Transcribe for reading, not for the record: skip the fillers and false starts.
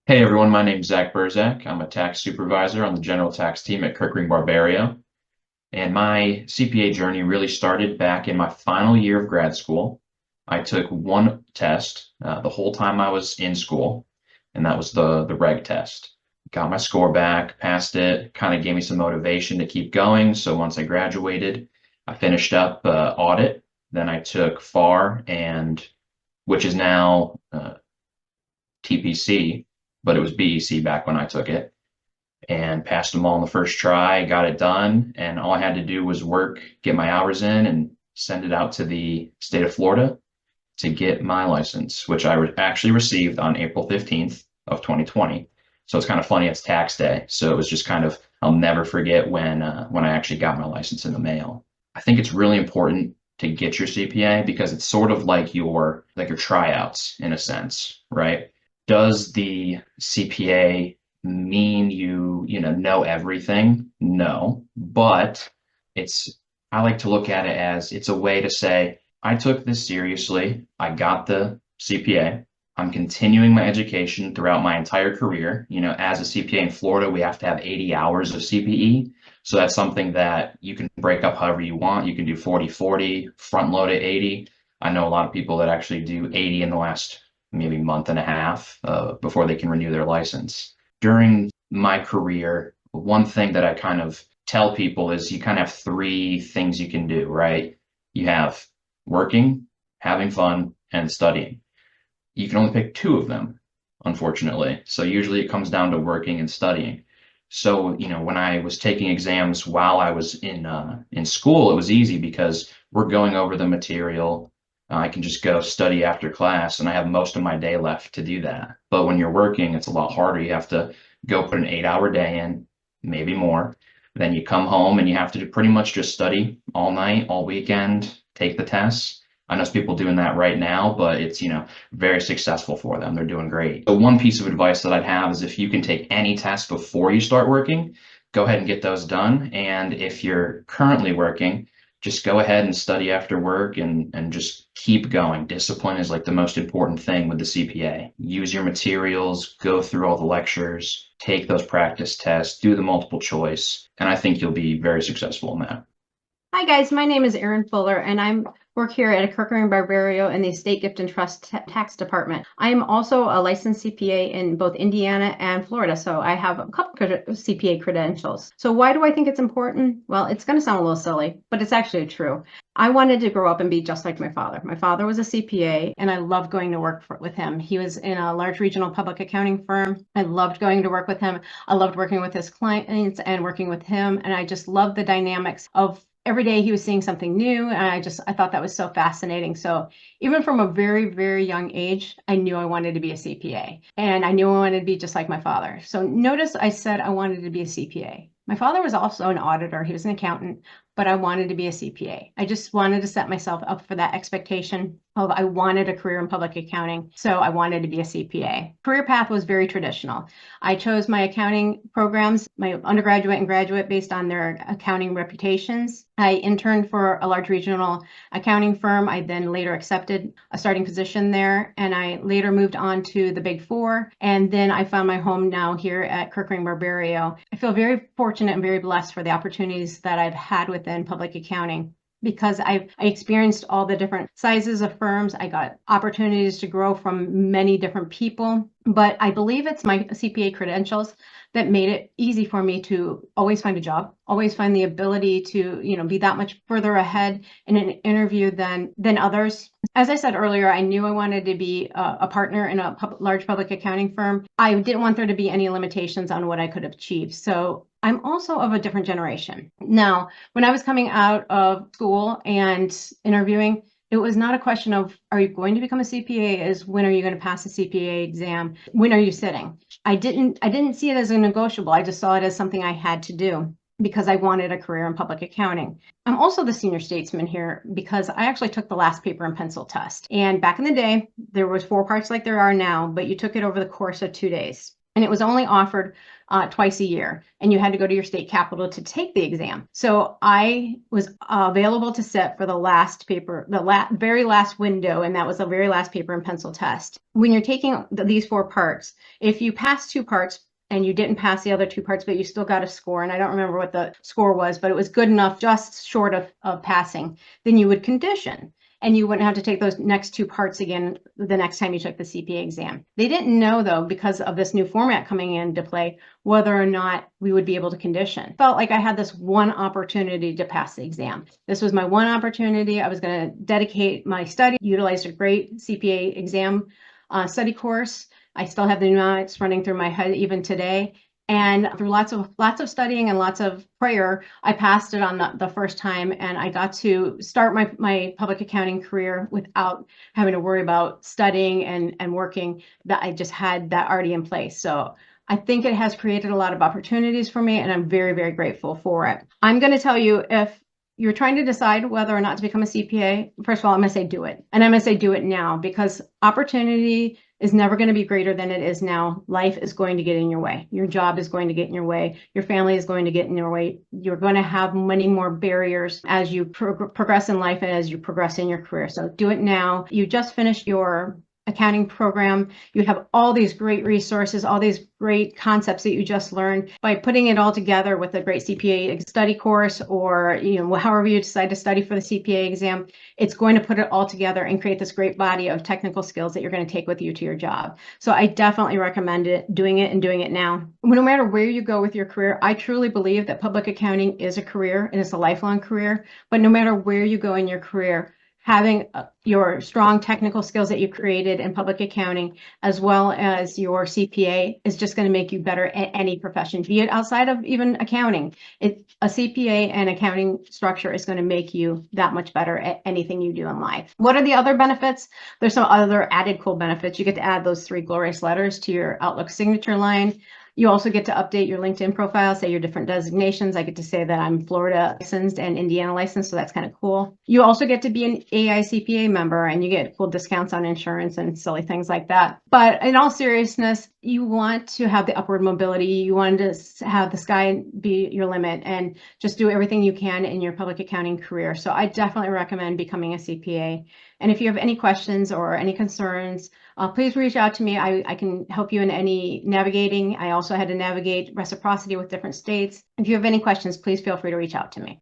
Hey everyone, my name is Zack Burczak. I'm a tax supervisor on the general tax team at Barbario. And my CPA journey really started back in my final year of grad school. I took one test the whole time I was in school, and that was the reg test. Got my score back, passed it, kind of gave me some motivation to keep going. So once I graduated, I finished up audit. Then I took FAR, and which is now TPC, but it was BEC back when I took it, and passed them all in the first try, got it done, and all I had to do was work, get my hours in, and send it out to the state of Florida to get my license, which I actually received on April 15th of 2020. So it's kind of funny, it's tax day. So it was just kind of, I'll never forget when I actually got my license in the mail. I think it's really important to get your CPA because it's sort of like your tryouts in a sense, right? Does the CPA mean you know everything? No, but it's I like to look at it as it's a way to say, I took this seriously. I got the CPA. I'm continuing my education throughout my entire career. You know, as a CPA in Florida, we have to have 80 hours of CPE. So that's something that you can break up however you want. You can do 40/40, front load at 80. I know a lot of people that actually do 80 in the last maybe month and a half before they can renew their license. During my career, one thing that I kind of tell people is you kind of have three things you can do, right? You have working, having fun, and studying. You can only pick two of them, unfortunately. So usually it comes down to working and studying. So, you know, when I was taking exams while I was in school, it was easy because we're going over the material. I can just go study after class, and I have most of my day left to do that. But when you're working, it's a lot harder. You have to go put an 8 hour day in, maybe more. Then you come home and you have to pretty much just study all night, all weekend, take the tests. I know people doing that right now, but it's, you know, very successful for them. They're doing great. So one piece of advice that I'd have is if you can take any tests before you start working, go ahead and get those done. And if you're currently working, just go ahead and study after work and just keep going. Discipline is like the most important thing with the CPA. Use your materials, go through all the lectures, take those practice tests, do the multiple choice, and I think you'll be very successful in that. Hi guys, my name is Erin Fuller and I'm work here at a Barbario in the Estate Gift and Trust Tax Department. I am also a licensed CPA in both Indiana and Florida, so I have a couple CPA credentials. So why do I think it's important? Well, it's going to sound a little silly, but it's actually true. I wanted to grow up and be just like my father. My father was a CPA and I loved going to work with him. He was in a large regional public accounting firm. I loved going to work with him. I loved working with his clients and working with him. And I just loved the dynamics of every day he was seeing something new. And I thought that was so fascinating. So even from a very, very young age, I knew I wanted to be a CPA and I knew I wanted to be just like my father. So notice I said I wanted to be a CPA. My father was also an auditor. He was an accountant, but I wanted to be a CPA. I just wanted to set myself up for that expectation of I wanted a career in public accounting, so I wanted to be a CPA. Career path was very traditional. I chose my accounting programs, my undergraduate and graduate based on their accounting reputations. I interned for a large regional accounting firm. I then later accepted a starting position there, and I later moved on to the Big Four, and then I found my home now here at Barbario. I feel very fortunate and very blessed for the opportunities that I've had within public accounting because I experienced all the different sizes of firms. I got opportunities to grow from many different people, but I believe it's my CPA credentials that made it easy for me to always find a job, always find the ability to, be that much further ahead in an interview than others. As I said earlier, I knew I wanted to be a partner in a large public accounting firm. I didn't want there to be any limitations on what I could achieve. So I'm also of a different generation. Now, when I was coming out of school and interviewing, it was not a question of, are you going to become a CPA? Is when are you going to pass the CPA exam? When are you sitting? I didn't see it as a negotiable. I just saw it as something I had to do because I wanted a career in public accounting. I'm also the senior statesman here because I actually took the last paper and pencil test. And back in the day, there was 4 parts like there are now, but you took it over the course of 2 days. and it was only offered twice a year, and you had to go to your state capital to take the exam. So I was available to sit for the last paper, the very last window, and that was the very last paper and pencil test. When you're taking these 4 parts, if you pass 2 parts and you didn't pass the other 2 parts, but you still got a score, and I don't remember what the score was, but it was good enough, just short of passing, then you would condition. And you wouldn't have to take those next 2 parts again the next time you took the CPA exam. They didn't know, though, because of this new format coming into play, whether or not we would be able to condition. Felt like I had this one opportunity to pass the exam. This was my one opportunity. I was going to dedicate my study, utilized a great CPA exam study course. I still have the mnemonics running through my head even today. And through lots of studying and lots of prayer, I passed it on the first time, and I got to start my public accounting career without having to worry about studying and working. That I just had that already in place. So I think it has created a lot of opportunities for me, and I'm very, very grateful for it. I'm going to tell you, if you're trying to decide whether or not to become a CPA, first of all, I'm going to say do it. And I'm going to say do it now, because opportunity is never going to be greater than it is now. Life is going to get in your way. Your job is going to get in your way. Your family is going to get in your way. You're going to have many more barriers as you progress in life and as you progress in your career. So do it now. You just finished your accounting program. You have all these great resources, all these great concepts that you just learned. By putting it all together with a great CPA study course, or however you decide to study for the CPA exam, it's going to put it all together and create this great body of technical skills that you're going to take with you to your job. So I definitely recommend doing it now. No matter where you go with your career, I truly believe that public accounting is a career, and it's a lifelong career. But no matter where you go in your career, having your strong technical skills that you created in public accounting, as well as your CPA, is just going to make you better at any profession, be it outside of even accounting. A CPA and accounting structure is going to make you that much better at anything you do in life. What are the other benefits? There's some other added cool benefits. You get to add those 3 glorious letters to your Outlook signature line. You also get to update your LinkedIn profile, say your different designations. I get to say that I'm Florida licensed and Indiana licensed, so that's kind of cool. You also get to be an AICPA member, and you get cool discounts on insurance and silly things like that. But in all seriousness, you want to have the upward mobility. You want to have the sky be your limit and just do everything you can in your public accounting career. So I definitely recommend becoming a CPA. And if you have any questions or any concerns, please reach out to me. I can help you in any navigating. I also had to navigate reciprocity with different states. If you have any questions, please feel free to reach out to me.